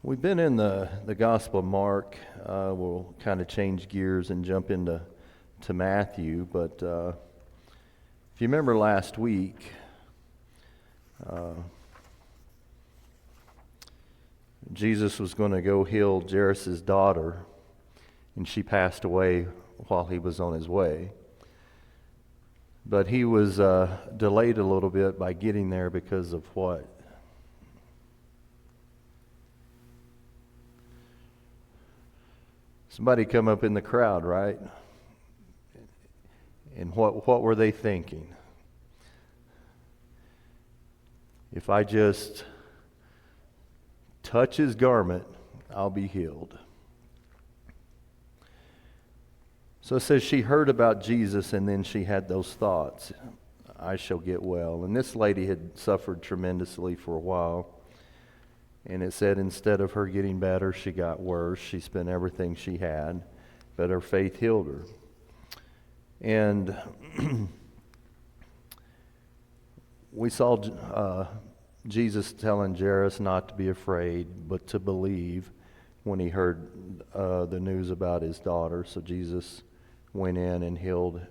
We've been in the Gospel of Mark. We'll kind of change gears and jump into Matthew. But if you remember last week, Jesus was going to go heal Jairus' daughter, and she passed away while he was on his way. But he was delayed a little bit by getting there because of what? Somebody come up in the crowd, right? And what were they thinking? If I just touch his garment, I'll be healed. So it says she heard about Jesus, and then she had those thoughts. I shall get well. And this lady had suffered tremendously for a while. And it said instead of her getting better, she got worse. She spent everything she had, but her faith healed her. And we saw Jesus telling Jairus not to be afraid, but to believe when he heard the news about his daughter. So Jesus went in and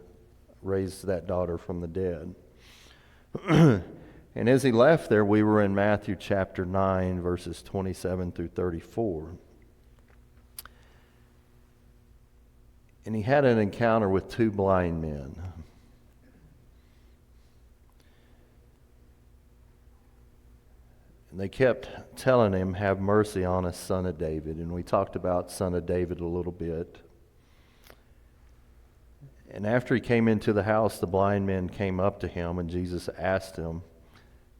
raised that daughter from the dead. And as he left there, we were in Matthew chapter 9, verses 27 through 34. And he had an encounter with two blind men. And they kept telling him, "Have mercy on us, son of David." And we talked about son of David a little bit. And after he came into the house, the blind men came up to him, and Jesus asked him,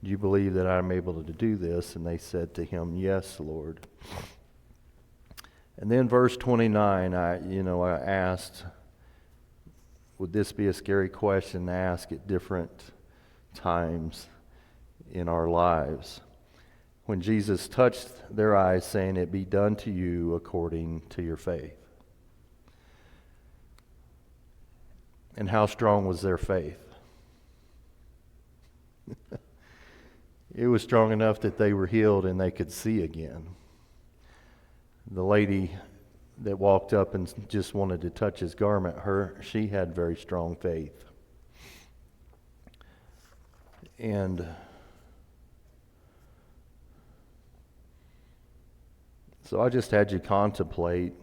"Do you believe that I'm able to do this?" And they said to him, "Yes, Lord." And then verse 29, I asked, would this be a scary question to ask at different times in our lives? When Jesus touched their eyes, saying, "It be done to you according to your faith." And how strong was their faith? It was strong enough that they were healed and they could see again. The lady that walked up and just wanted to touch his garment, she had very strong faith. And so I just had you contemplate,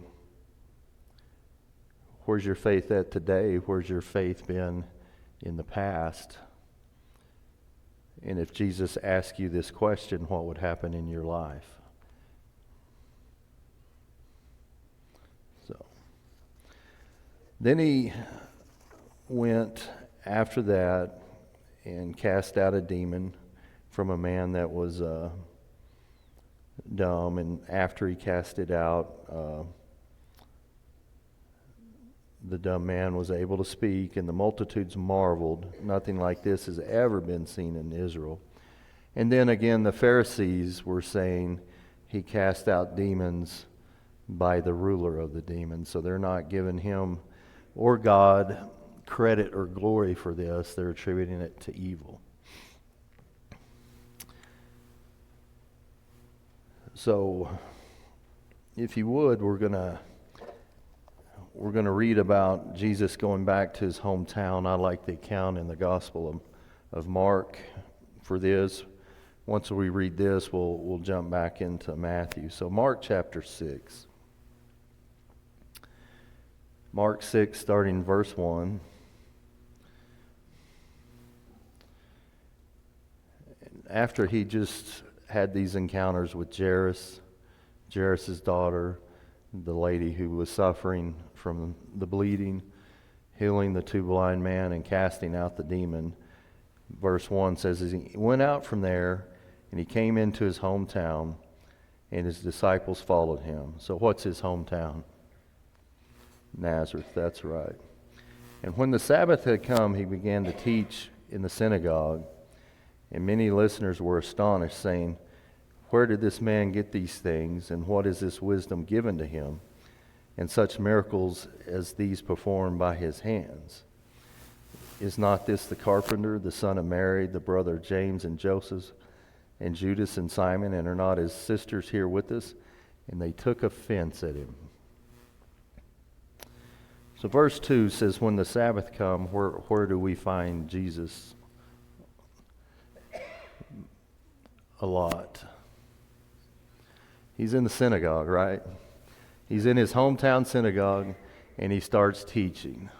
where's your faith at today? Where's your faith been in the past? And if Jesus asked you this question, what would happen in your life? So, then he went after that and cast out a demon from a man that was dumb. And after he cast it out, the dumb man was able to speak, and the multitudes marveled. Nothing like this has ever been seen in Israel. And then again, the Pharisees were saying he cast out demons by the ruler of the demons. So they're not giving him or God credit or glory for this. They're attributing it to evil. So, if you would, we're going to read about Jesus going back to his hometown. I like the account in the Gospel of Mark for this. Once we read this, we'll jump back into Matthew. So Mark chapter 6. Mark 6, starting verse 1. After he just had these encounters with Jairus' daughter, the lady who was suffering from the bleeding, healing the two blind men and casting out the demon. Verse 1 says, as he went out from there and he came into his hometown, and his disciples followed him. So what's his hometown? Nazareth, that's right. And when the Sabbath had come, he began to teach in the synagogue, and many listeners were astonished, saying, "Where did this man get these things, and what is this wisdom given to him, and such miracles as these performed by his hands?" Is not this the carpenter, the son of Mary, the brother of James and Joseph, and Judas and Simon, and are not his sisters here with us? And they took offense at him. So verse 2 says, when the Sabbath come, where do we find Jesus? A lot. He's in the synagogue, right? He's in his hometown synagogue, and he starts teaching.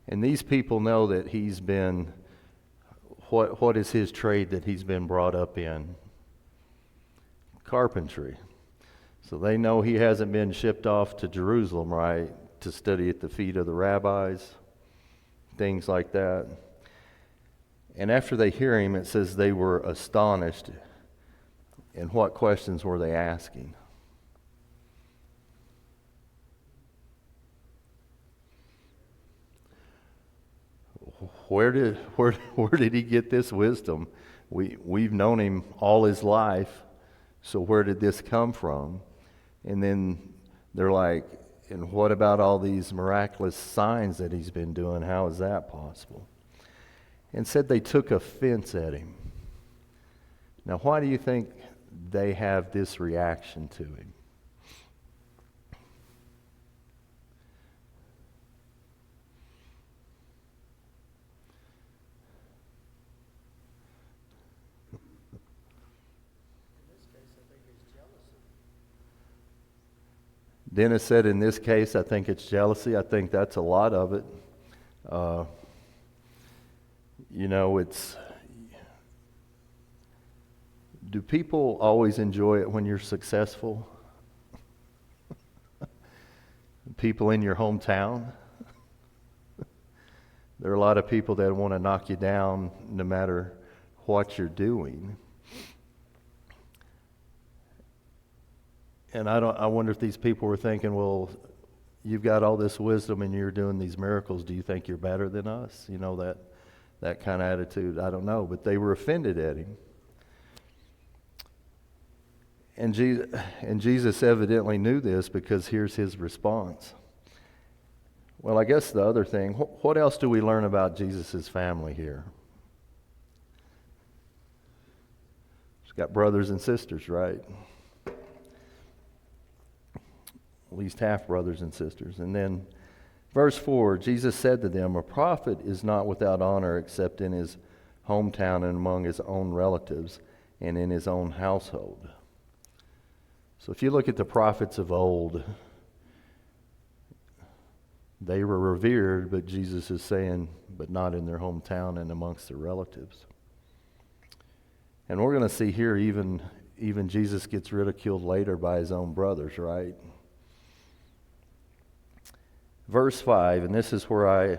And these people know that he's been, what is his trade that he's been brought up in? Carpentry. So they know he hasn't been shipped off to Jerusalem, right, to study at the feet of the rabbis, things like that. And after they hear him, it says they were astonished. And what questions were they asking? Where did he get this wisdom? We've known him all his life, so where did this come from? And then they're like, and what about all these miraculous signs that he's been doing? How is that possible? And said they took offense at him. Now, why do you think they have this reaction to him? Dennis said, in this case, I think it's jealousy. I think that's a lot of it. Do people always enjoy it when you're successful? People in your hometown? There are a lot of people that want to knock you down no matter what you're doing. And I wonder if these people were thinking, well, you've got all this wisdom and you're doing these miracles. Do you think you're better than us? You know, that kind of attitude. I don't know. But they were offended at him. And Jesus evidently knew this, because here's his response. Well, I guess the other thing, what else do we learn about Jesus' family here? He's got brothers and sisters, right? At least half brothers and sisters. And then verse 4, Jesus said to them, a prophet is not without honor except in his hometown and among his own relatives and in his own household. So if you look at the prophets of old, they were revered, but Jesus is saying, but not in their hometown and amongst their relatives. And we're going to see here even Jesus gets ridiculed later by his own brothers, right? Verse 5, and this is why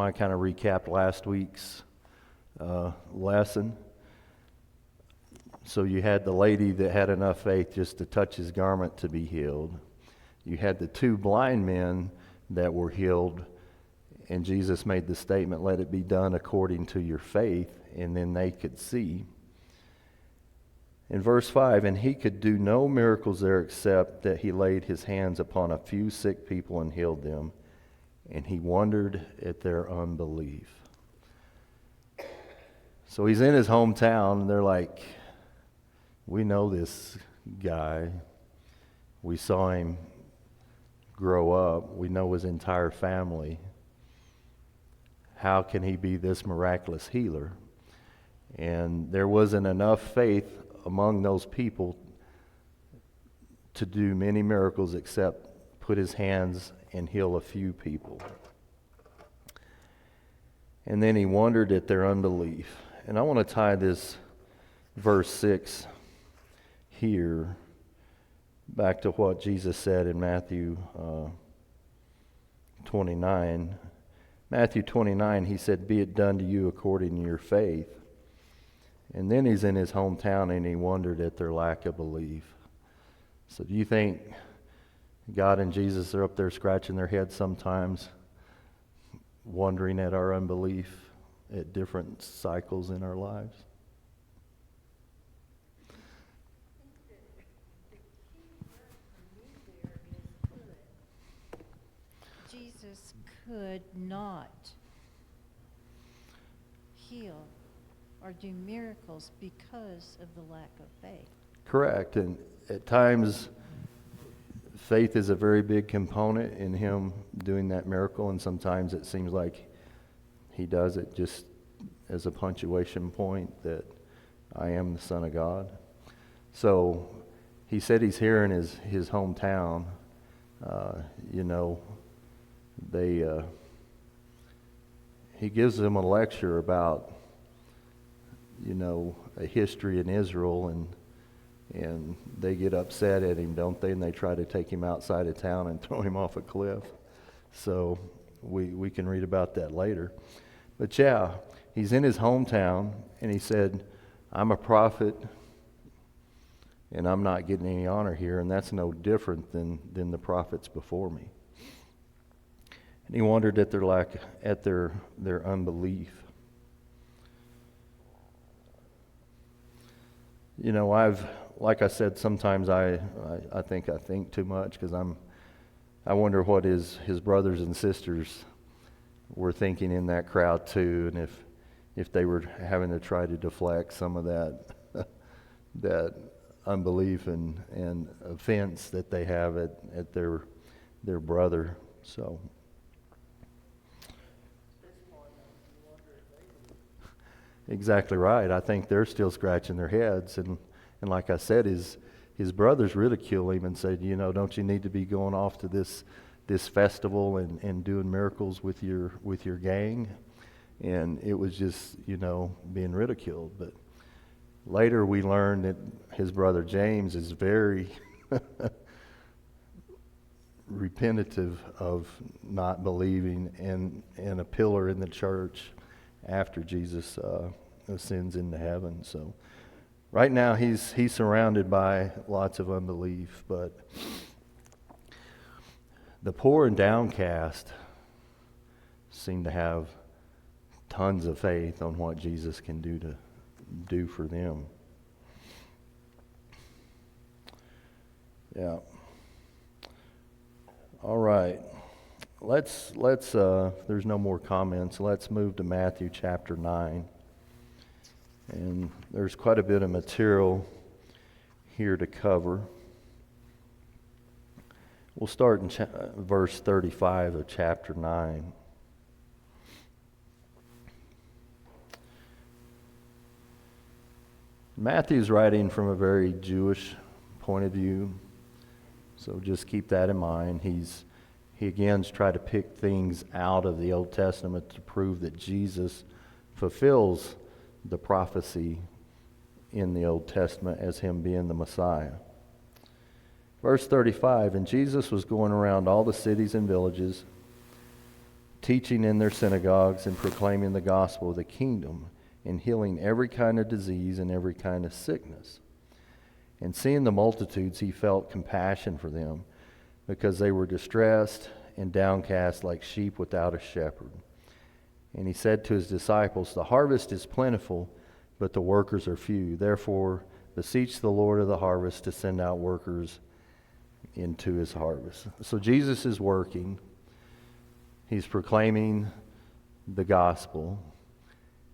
I kind of recapped last week's lesson. So you had the lady that had enough faith just to touch his garment to be healed. You had the two blind men that were healed, and Jesus made the statement, let it be done according to your faith, and then they could see. In verse 5, and he could do no miracles there except that he laid his hands upon a few sick people and healed them, and he wondered at their unbelief. So he's in his hometown, and they're like, we know this guy. We saw him grow up. We know his entire family. How can he be this miraculous healer? And there wasn't enough faith among those people to do many miracles except put his hands and heal a few people. And then he wondered at their unbelief. And I want to tie this verse 6 here back to what Jesus said in Matthew 29. Matthew 29, he said, be it done to you according to your faith. And then he's in his hometown and he wondered at their lack of belief. So do you think God and Jesus are up there scratching their heads sometimes, wondering at our unbelief at different cycles in our lives? Jesus could not heal or do miracles because of the lack of faith. Correct. And at times, faith is a very big component in him doing that miracle, and sometimes it seems like he does it just as a punctuation point that I am the Son of God. So he said he's here in his hometown. He gives them a lecture about, a history in Israel, and they get upset at him, don't they? And they try to take him outside of town and throw him off a cliff. So we can read about that later. But yeah, he's in his hometown, and he said, I'm a prophet, and I'm not getting any honor here, and that's no different than the prophets before me. And he wondered at their unbelief. Like I said, sometimes I think too much, because I wonder what his brothers and sisters were thinking in that crowd too, and if they were having to try to deflect some of that unbelief and offense that they have at their brother. So exactly right. I think they're still scratching their heads, and like I said, his brothers ridicule him and said, don't you need to be going off to this festival and doing miracles with your gang? And it was just, being ridiculed. But later we learned that his brother James is very repentative of not believing, and a pillar in the church after Jesus ascends into heaven. So right now he's surrounded by lots of unbelief, but the poor and downcast seem to have tons of faith on what Jesus can do for them. Yeah. All right. Let's there's no more comments. Let's move to Matthew chapter 9. And there's quite a bit of material here to cover. We'll start in verse 35 of chapter 9. Matthew's writing from a very Jewish point of view, so just keep that in mind. He again's tried to pick things out of the Old Testament to prove that Jesus fulfills the prophecy in the Old Testament as him being the Messiah. Verse 35, and Jesus was going around all the cities and villages, teaching in their synagogues and proclaiming the gospel of the kingdom, and healing every kind of disease and every kind of sickness. And seeing the multitudes, he felt compassion for them, because they were distressed and downcast like sheep without a shepherd. And he said to his disciples, the harvest is plentiful, but the workers are few. Therefore, beseech the Lord of the harvest to send out workers into his harvest. So Jesus is working. He's proclaiming the gospel.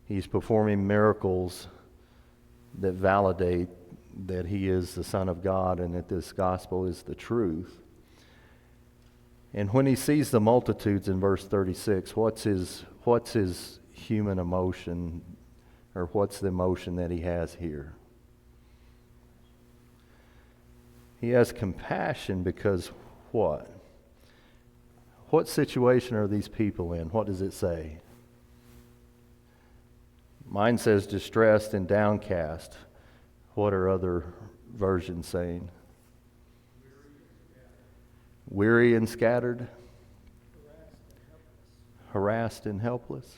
He's performing miracles that validate that he is the Son of God and that this gospel is the truth. And when he sees the multitudes in verse 36, what's his human emotion, or what's the emotion that he has here? He has compassion because what? What situation are these people in? What does it say? Mine says distressed and downcast. What are other versions saying? Weary and scattered. Harassed and helpless.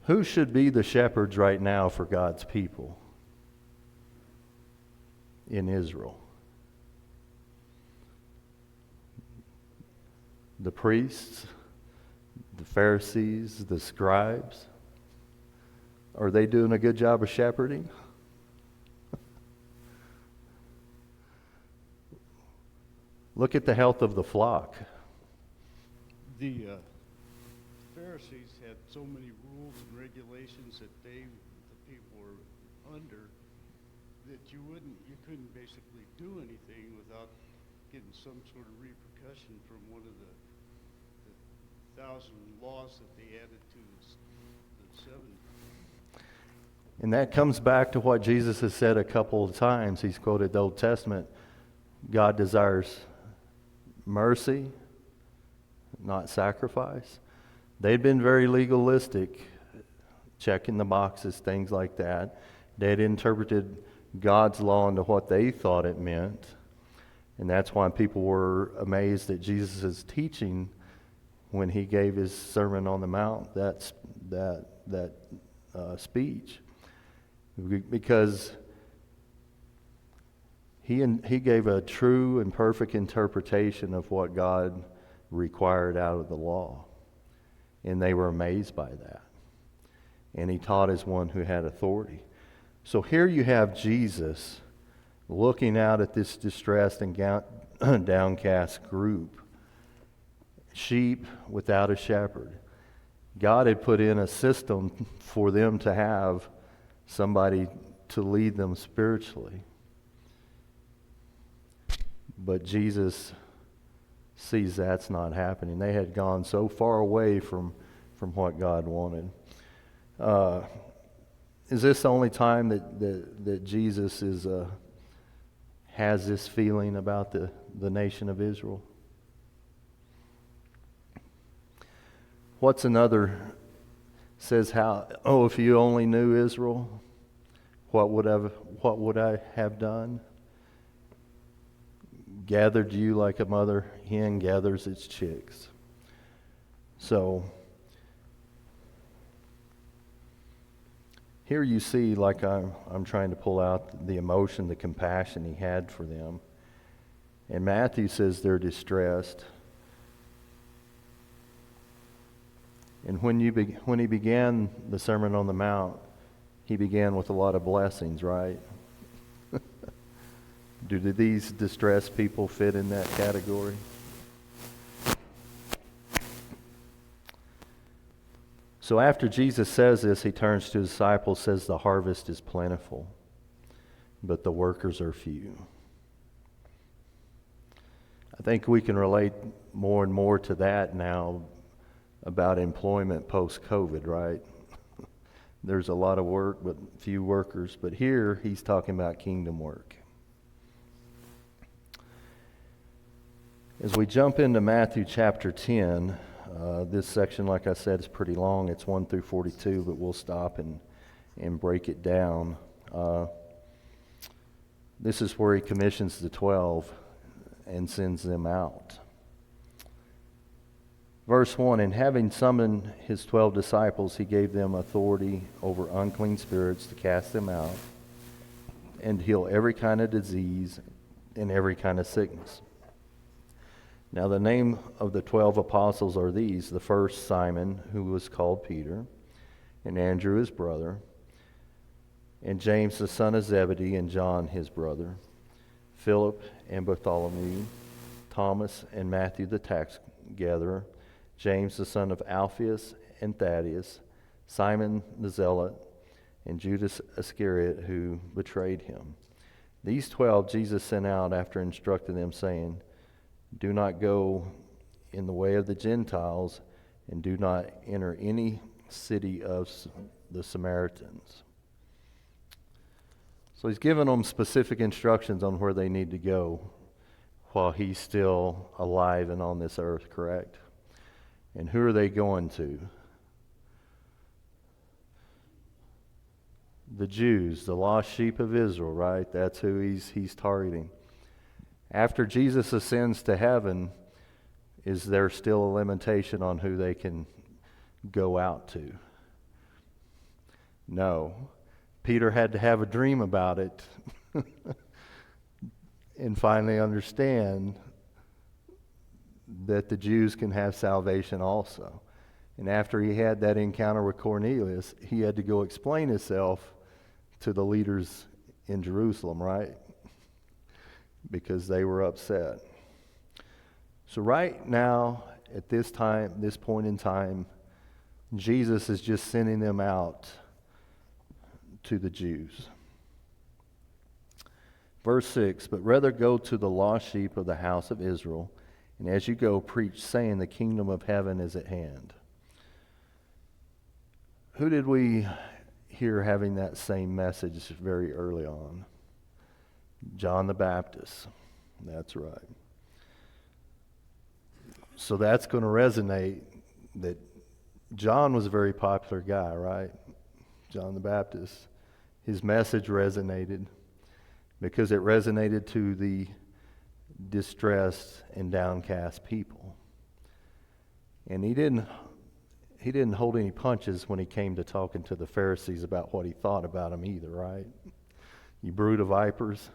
Who should be the shepherds right now for God's people in Israel? The priests, the Pharisees, the scribes. Are they doing a good job of shepherding? Look at the health of the flock. The Pharisees had so many rules and regulations that the people were under, that you couldn't basically do anything without getting some sort of repercussion from one of the 1,000 laws that they added to the 7. And that comes back to what Jesus has said a couple of times. He's quoted the Old Testament. God desires mercy, not sacrifice. They'd been very legalistic, checking the boxes, things like that. They'd interpreted God's law into what they thought it meant. And that's why people were amazed at Jesus' teaching when he gave his Sermon on the Mount, that speech. Because he gave a true and perfect interpretation of what God required out of the law. And they were amazed by that. And he taught as one who had authority. So here you have Jesus looking out at this distressed and downcast group. Sheep without a shepherd. God had put in a system for them to have somebody to lead them spiritually. But Jesus sees that's not happening. They had gone so far away from what God wanted. Is this the only time that Jesus has this feeling about the nation of Israel? What's another says if you only knew Israel, what would I have done? Gathered you like a mother hen gathers its chicks. So here you see, like I'm trying to pull out the emotion, the compassion he had for them. And Matthew says they're distressed. And when he began the Sermon on the Mount, he began with a lot of blessings, right? Do these distressed people fit in that category? So after Jesus says this, he turns to his disciples, says the harvest is plentiful, but the workers are few. I think we can relate more and more to that now about employment post-COVID, right? There's a lot of work, but few workers. But here, he's talking about kingdom work. As we jump into Matthew chapter 10, this section, like I said, is pretty long. It's 1 through 42, but we'll stop and break it down. This is where he commissions the 12 and sends them out. Verse 1, and having summoned his 12 disciples, he gave them authority over unclean spirits to cast them out and heal every kind of disease and every kind of sickness. Now the name of the 12 apostles are these: the first, Simon, who was called Peter, and Andrew his brother, and James the son of Zebedee, and John his brother, Philip and Bartholomew, Thomas and Matthew the tax gatherer, James the son of Alphaeus and Thaddeus, Simon the Zealot, and Judas Iscariot, who betrayed him. These 12 Jesus sent out after instructing them, saying, do not go in the way of the Gentiles, and do not enter any city of the Samaritans. So he's given them specific instructions on where they need to go while he's still alive and on this earth, correct? And who are they going to? The Jews, the lost sheep of Israel, right? That's who he's targeting. After Jesus ascends to heaven, is there still a limitation on who they can go out to? No. Peter had to have a dream about it and finally understand that the Jews can have salvation also. And after he had that encounter with Cornelius, he had to go explain himself to the leaders in Jerusalem, right? Because they were upset. So right now, at this point in time, Jesus is just sending them out to the Jews. Verse 6, but rather go to the lost sheep of the house of Israel, and as you go, preach, saying, the kingdom of heaven is at hand. Who did we hear having that same message very early on? John the Baptist. That's right. So that's going to resonate, that John was a very popular guy, right? John the Baptist. His message resonated because it resonated to the distressed and downcast people. And he didn't hold any punches when he came to talking to the Pharisees about what he thought about them either, right? You brood of vipers,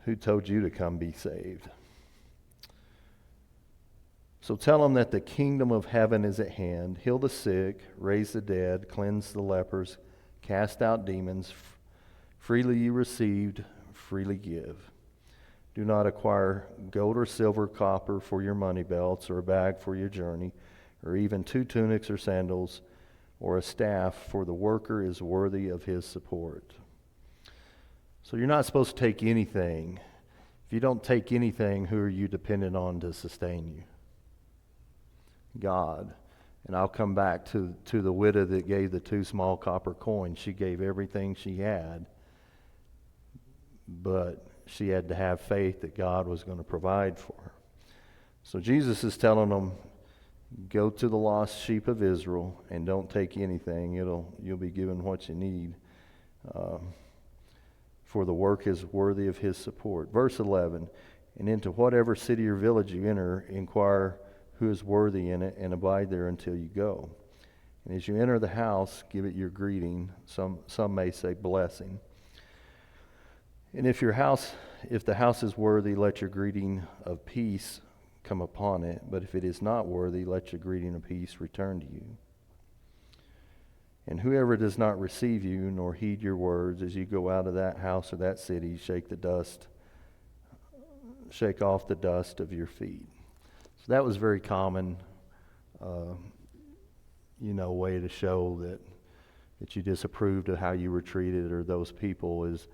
who told you to come be saved? So tell them that the kingdom of heaven is at hand. Heal the sick, raise the dead, cleanse the lepers, cast out demons. Freely you received, freely give. Do not acquire gold or silver, copper for your money belts, or a bag for your journey, or even 2 tunics or sandals, or a staff, for the worker is worthy of his support. So you're not supposed to take anything. If you don't take anything, who are you dependent on to sustain you? God. And I'll come back to the widow that gave the 2 small copper coins. She gave everything she had, but she had to have faith that God was going to provide for her. So Jesus is telling them, go to the lost sheep of Israel and don't take anything. You'll be given what you need. For the work is worthy of his support. Verse 11, and into whatever city or village you enter, inquire who is worthy in it, and abide there until you go. And as you enter the house, give it your greeting. Some may say blessing. And if the house is worthy, let your greeting of peace come upon it. But if it is not worthy, let your greeting of peace return to you. And whoever does not receive you, nor heed your words, as you go out of that house or that city, shake off the dust of your feet. So that was very common, way to show that you disapproved of how you were treated, or those people, is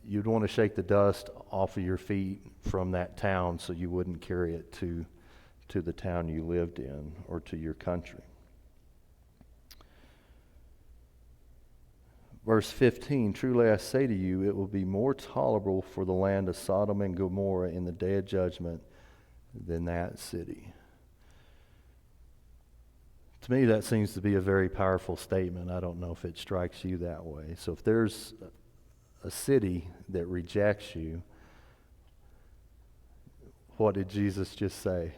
you'd want to shake the dust off of your feet from that town so you wouldn't carry it to the town you lived in or to your country. Verse 15, truly I say to you, it will be more tolerable for the land of Sodom and Gomorrah in the day of judgment than that city. To me, that seems to be a very powerful statement. I don't know if it strikes you that way. So if there's a city that rejects you, what did Jesus just say?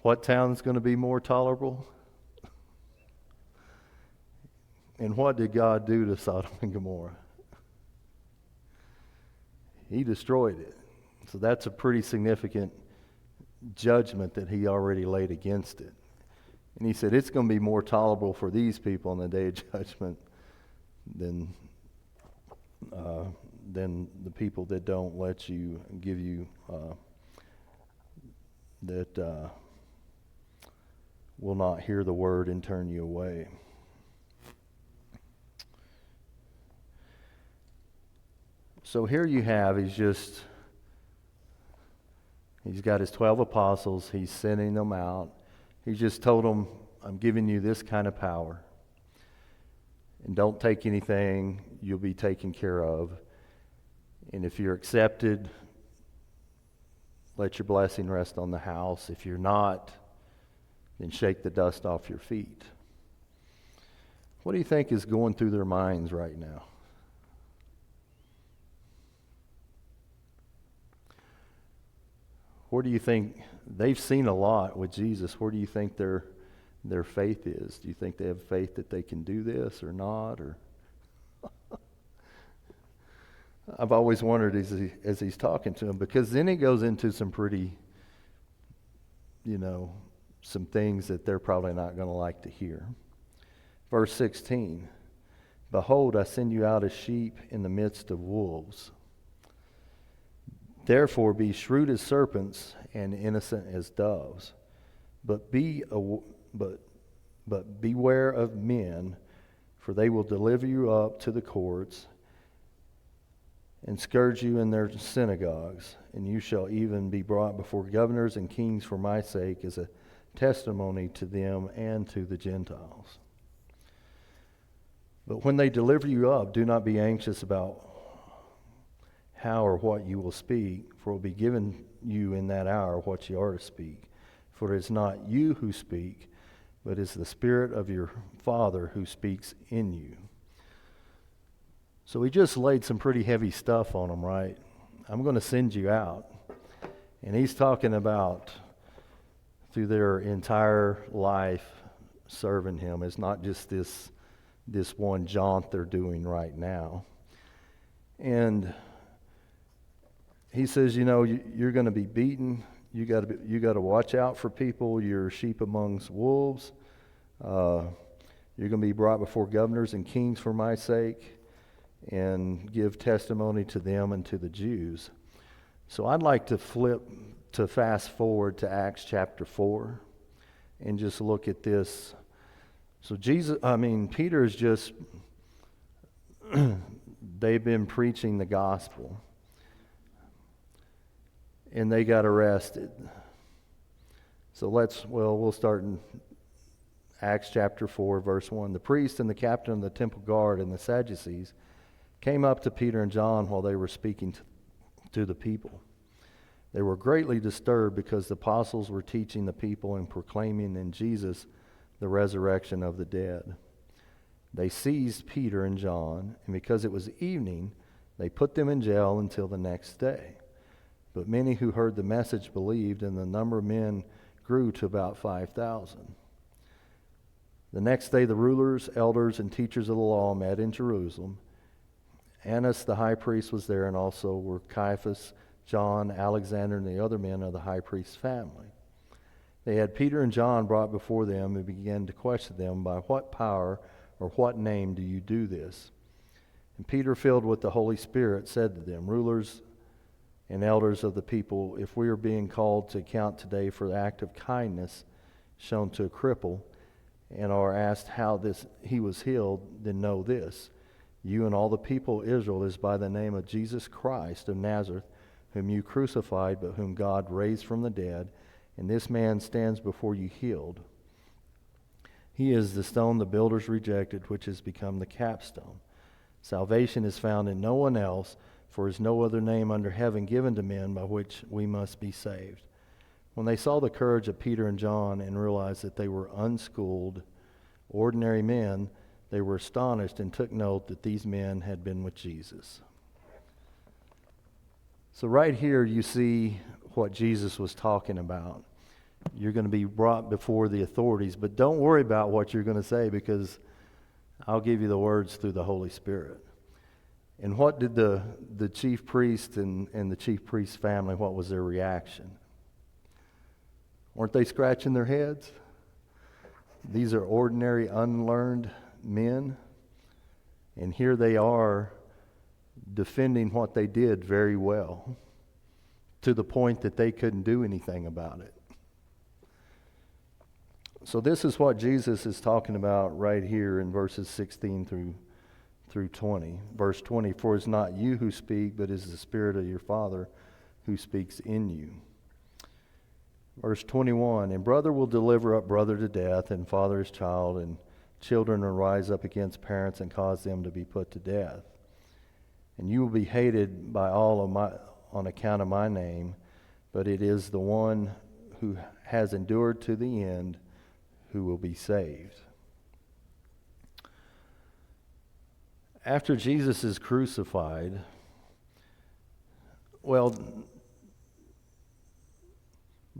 What town's going to be more tolerable? And what did God do to Sodom and Gomorrah? He destroyed it. So that's a pretty significant judgment that he already laid against it. And he said it's going to be more tolerable for these people on the day of judgment than the people that don't let you, give you, that will not hear the word and turn you away. So here you have, he's got his 12 apostles, he's sending them out. He just told them, I'm giving you this kind of power. And don't take anything, you'll be taken care of. And if you're accepted, let your blessing rest on the house. If you're not, then shake the dust off your feet. What do you think is going through their minds right now? Where do you think, they've seen a lot with Jesus, where do you think their faith is? Do you think they have faith that they can do this or not? Or I've always wondered as he's talking to them, because then he goes into some pretty, some things that they're probably not going to like to hear. Verse 16, behold, I send you out as sheep in the midst of wolves. Therefore be shrewd as serpents and innocent as doves. But beware of men, for they will deliver you up to the courts and scourge you in their synagogues, and you shall even be brought before governors and kings for my sake as a testimony to them and to the Gentiles. But when they deliver you up, do not be anxious about how or what you will speak, for it will be given you in that hour what you are to speak. For it is not you who speak, but it is the Spirit of your Father who speaks in you. So he just laid some pretty heavy stuff on them, right? I'm going to send you out. And he's talking about through their entire life serving him. It's not just this one jaunt they're doing right now. And he says, you know, you're going to be beaten. You got to watch out for people. You're sheep amongst wolves. You're going to be brought before governors and kings for my sake, and give testimony to them and to the Jews. So I'd like to fast forward to Acts chapter 4 and just look at this. So Peter is just, they've been preaching the gospel and they got arrested. So we'll start in Acts chapter 4, verse 1. The priest and the captain of the temple guard and the Sadducees came up to Peter and John while they were speaking to the people. They were greatly disturbed because the apostles were teaching the people and proclaiming in Jesus the resurrection of the dead. They seized Peter and John, and because it was evening, they put them in jail until the next day. But many who heard the message believed, and the number of men grew to about 5,000. The next day the rulers, elders, and teachers of the law met in Jerusalem. Annas the high priest was there, and also were Caiaphas, John, Alexander, and the other men of the high priest's family. They had Peter and John brought before them and began to question them, by what power or what name do you do this? And Peter, filled with the Holy Spirit, said to them, rulers and elders of the people, if we are being called to account today for the act of kindness shown to a cripple, and are asked how he was healed, then know this. You and all the people of Israel is by the name of Jesus Christ of Nazareth, whom you crucified, but whom God raised from the dead, and this man stands before you healed. He is the stone the builders rejected, which has become the capstone. Salvation is found in no one else, for there is no other name under heaven given to men by which we must be saved. When they saw the courage of Peter and John and realized that they were unschooled, ordinary men, they were astonished and took note that these men had been with Jesus. So right here you see what Jesus was talking about. You're going to be brought before the authorities, but don't worry about what you're going to say, because I'll give you the words through the Holy Spirit. And what did the chief priest and the chief priest's family, what was their reaction? Weren't they scratching their heads? These are ordinary, unlearned men, and here they are defending what they did very well, to the point that they couldn't do anything about it. So this is what Jesus is talking about right here in verses 16 through 20. Verse 20, for it's not you who speak, but it is the Spirit of your Father who speaks in you. Verse 21, and brother will deliver up brother to death, and father his child, and children will rise up against parents and cause them to be put to death. And you will be hated by all on account of my name, but it is the one who has endured to the end who will be saved. After Jesus is crucified,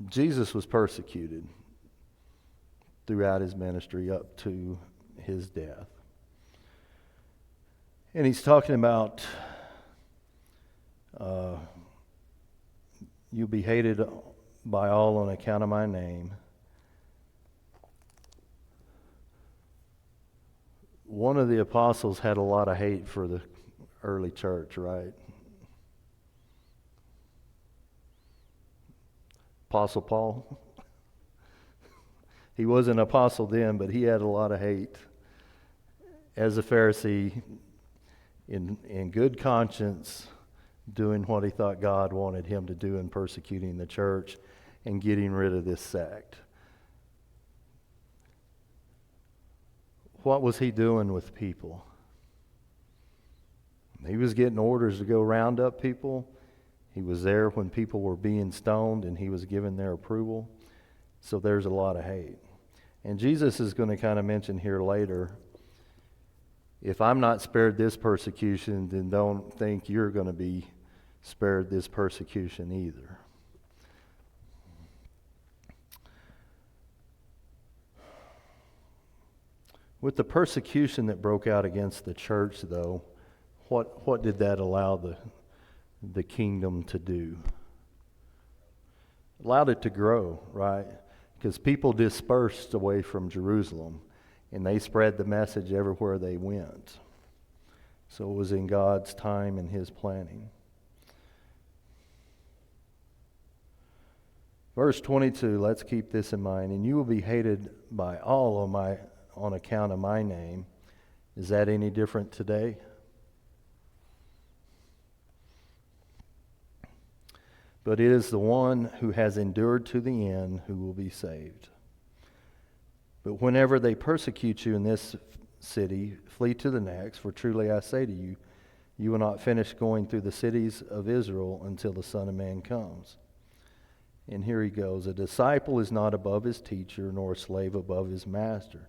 Jesus was persecuted throughout his ministry up to his death. And he's talking about you'll be hated by all on account of my name. One of the apostles had a lot of hate for the early church, right? Apostle Paul. He was an apostle then, but he had a lot of hate. As a Pharisee, in good conscience, doing what he thought God wanted him to do in persecuting the church and getting rid of this sect. What was he doing with people? He was getting orders to go round up people. He was there when people were being stoned, and he was giving their approval. So there's a lot of hate. And Jesus is going to kind of mention here later, if I'm not spared this persecution, then don't think you're going to be spared this persecution either. With the persecution that broke out against the church, though, what did that allow the kingdom to do? Allowed it to grow, right? Because people dispersed away from Jerusalem, and they spread the message everywhere they went. So it was in God's time and His planning. Verse 22, let's keep this in mind. And you will be hated by all on account of my name. Is that any different today? But it is the one who has endured to the end who will be saved. But whenever they persecute you in this city, flee to the next, for truly I say to you, you will not finish going through the cities of Israel until the Son of Man comes. And here he goes. A disciple is not above his teacher, nor a slave above his master.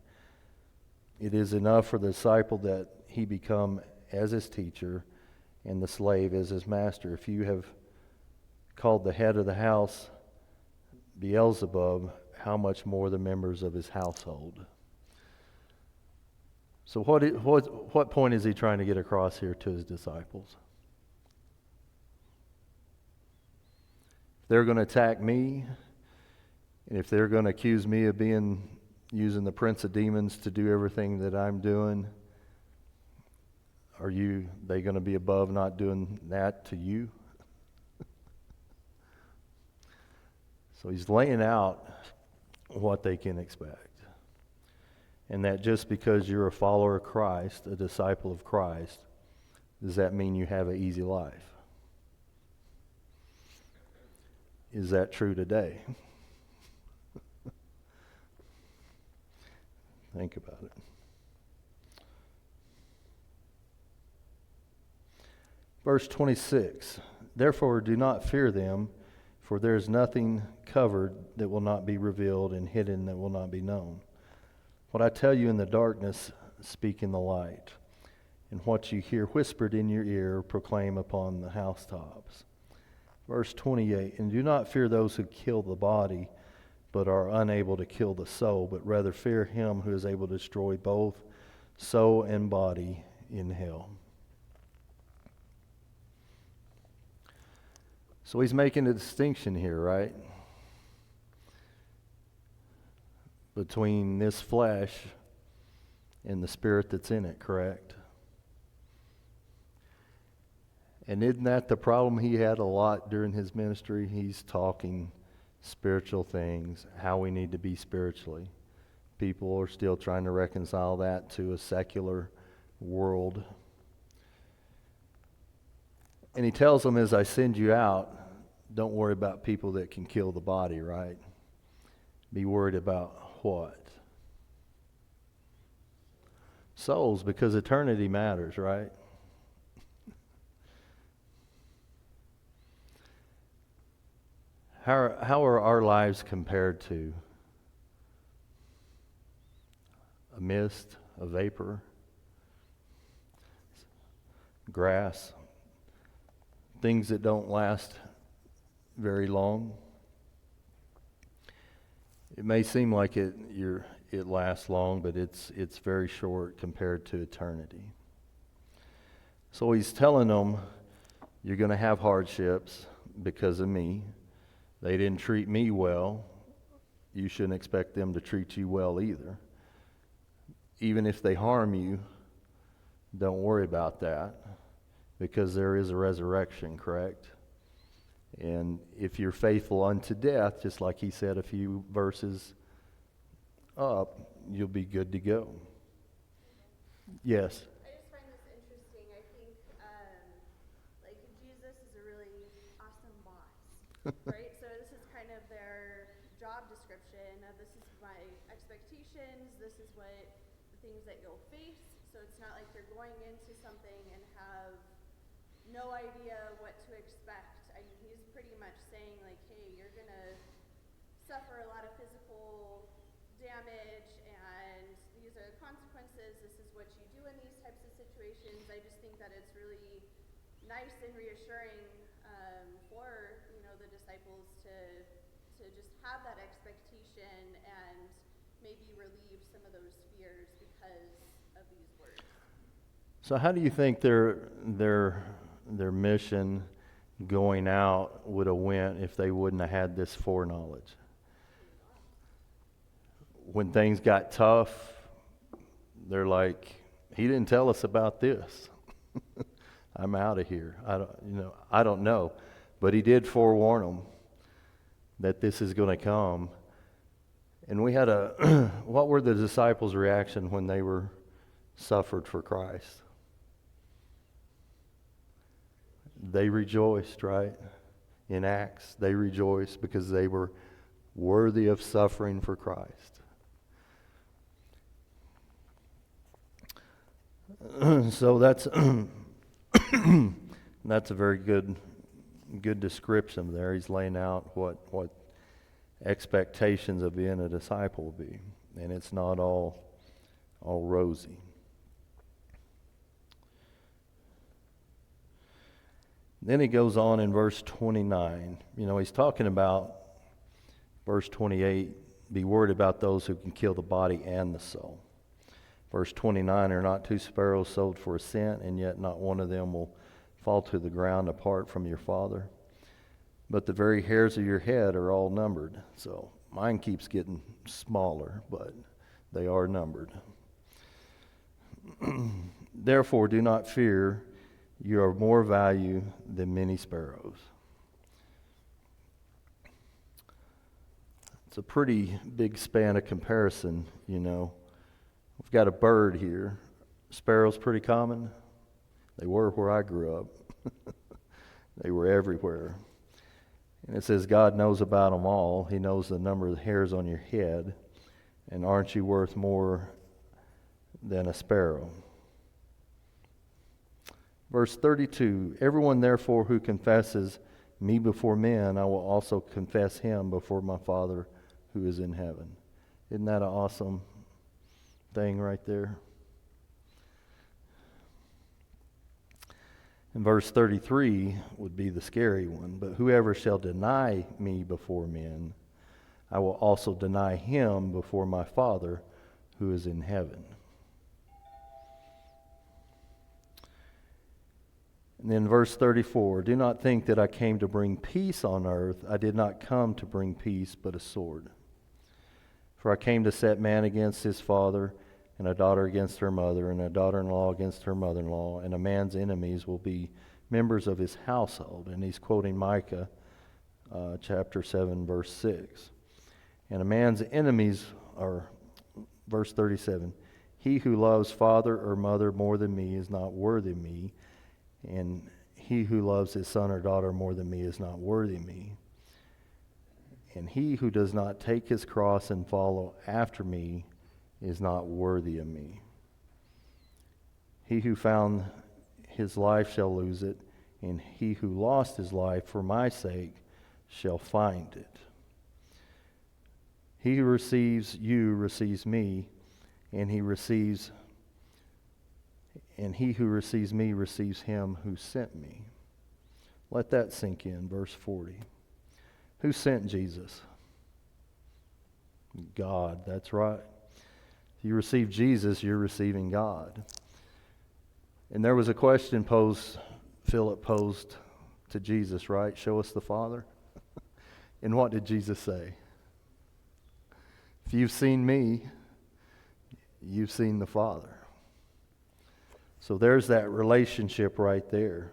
It is enough for the disciple that he become as his teacher, and the slave as his master. If you have called the head of the house Beelzebub, how much more the members of his household? So what point is he trying to get across here to his disciples? If they're going to attack me, and if they're going to accuse me of using the prince of demons to do everything that I'm doing, they going to be above not doing that to you? So he's laying out what they can expect. And that just because you're a follower of Christ, a disciple of Christ, does that mean you have an easy life? Is that true today? Think about it. Verse 26, therefore do not fear them, for there is nothing covered that will not be revealed, and hidden that will not be known. What I tell you in the darkness, speak in the light. And what you hear whispered in your ear, proclaim upon the housetops. Verse 28, and do not fear those who kill the body, but are unable to kill the soul, but rather fear him who is able to destroy both soul and body in hell. So he's making a distinction here, right? Between this flesh and the spirit that's in it, correct? And isn't that the problem he had a lot during his ministry? He's talking spiritual things, how we need to be spiritually. People are still trying to reconcile that to a secular world. And he tells them, as I send you out, don't worry about people that can kill the body, right? Be worried about what? Souls, because eternity matters, right? How are our lives compared to a mist, a vapor, grass, things that don't last very long? It may seem like it lasts long, but it's very short compared to eternity. So he's telling them, you're going to have hardships because of me. They didn't treat me well. You shouldn't expect them to treat you well either. Even if they harm you, don't worry about that, because there is a resurrection, correct? And if you're faithful unto death, just like he said a few verses up, you'll be good to go. Yes. I just find this interesting. I think, like, Jesus is a really awesome boss, right? So this is kind of their job description of this is my expectations, this is what the things that you'll face. So it's not like they're going into something and have no idea what to expect. I mean, he's pretty much saying, like, hey, you're going to suffer a lot of physical damage, and these are the consequences. This is what you do in these types of situations. I just think that it's really nice and reassuring for the disciples to just have that expectation and maybe relieve some of those fears because of these words. So how do you think their mission going out would have went if they wouldn't have had this foreknowledge? When things got tough, they're like, he didn't tell us about this. I'm out of here. I don't know. But he did forewarn them that this is going to come. And we had what were the disciples' reaction when they were suffered for Christ? They rejoiced, right? In Acts, they rejoiced because they were worthy of suffering for Christ. So that's that's a very good description there. He's laying out what expectations of being a disciple will be, and it's not all rosy. Then he goes on in verse 29. He's talking about verse 28. Be worried about those who can kill the body and the soul. Verse 29, are not 2 sparrows sold for a cent, and yet not one of them will fall to the ground apart from your Father? But the very hairs of your head are all numbered. So mine keeps getting smaller, but they are numbered. Therefore, do not fear. You are of more value than many sparrows. It's a pretty big span of comparison, We've got a bird here. Sparrows pretty common. They were where I grew up. They were everywhere. And it says God knows about them all. He knows the number of the hairs on your head. And aren't you worth more than a sparrow? Verse 32, everyone therefore who confesses me before men, I will also confess him before my Father who is in heaven. Isn't that an awesome thing right there? And verse 33 would be the scary one. But whoever shall deny me before men, I will also deny him before my Father who is in heaven. And then verse 34, do not think that I came to bring peace on earth. I did not come to bring peace, but a sword. For I came to set man against his father, and a daughter against her mother, and a daughter-in-law against her mother-in-law, and a man's enemies will be members of his household. And he's quoting Micah chapter 7, verse 6. And a man's enemies are, verse 37, he who loves father or mother more than me is not worthy of me, and he who loves his son or daughter more than me is not worthy of me. And he who does not take his cross and follow after me is not worthy of me. He who found his life shall lose it, and he who lost his life for my sake shall find it. He who receives you receives me, and he who receives me receives him who sent me. Let that sink in, verse 40. Who sent Jesus? God, that's right. If you receive Jesus, you're receiving God. And there was a question Philip posed to Jesus, right? Show us the Father. And what did Jesus say? If you've seen me, you've seen the Father. So there's that relationship right there.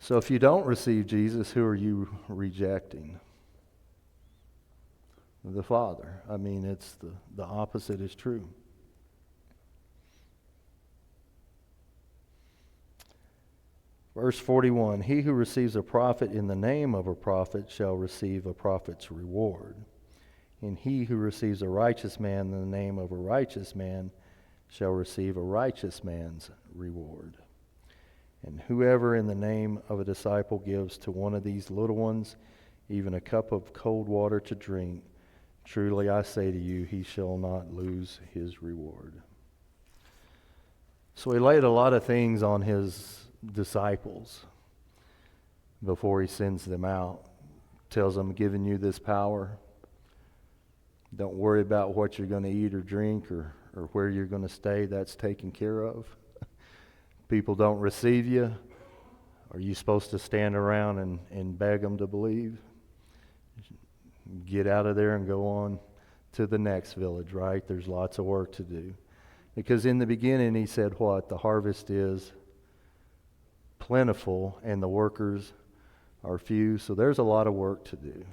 So if you don't receive Jesus, who are you rejecting? The Father. I mean, it's the opposite is true. Verse 41, he who receives a prophet in the name of a prophet shall receive a prophet's reward. And he who receives a righteous man in the name of a righteous man shall receive a righteous man's reward. And whoever in the name of a disciple gives to one of these little ones even a cup of cold water to drink, truly I say to you, he shall not lose his reward. So he laid a lot of things on his disciples before he sends them out. Tells them, giving you this power. Don't worry about what you're going to eat or drink or where you're going to stay. That's taken care of. People don't receive you. Are you supposed to stand around and beg them to believe? Get out of there and go on to the next village, right? There's lots of work to do. Because in the beginning he said what? The harvest is plentiful and the workers are few. So there's a lot of work to do.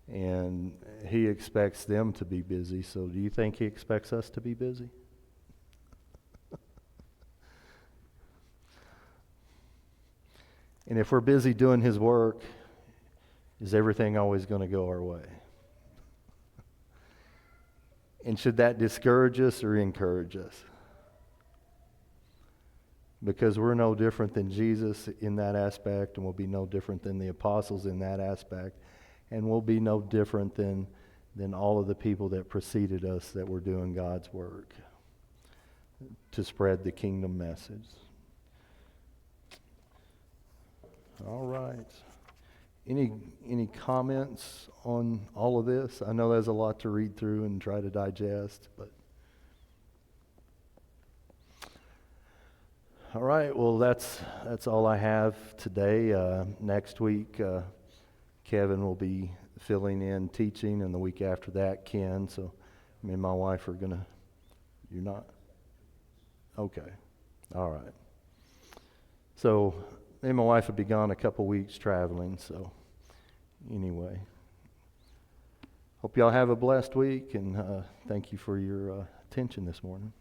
And he expects them to be busy. So do you think he expects us to be busy? And if we're busy doing his work, is everything always going to go our way? And should that discourage us or encourage us? Because we're no different than Jesus in that aspect, and we'll be no different than the apostles in that aspect, and we'll be no different than all of the people that preceded us that were doing God's work to spread the kingdom message. All right. Any comments on all of this? I know there's a lot to read through and try to digest, but all right. Well, that's all I have today. Next week, Kevin will be filling in teaching, and the week after that, Ken. So me and my wife are gonna. You're not? Okay. All right. So me and my wife will be gone a couple weeks traveling. So anyway, hope y'all have a blessed week, and thank you for your attention this morning.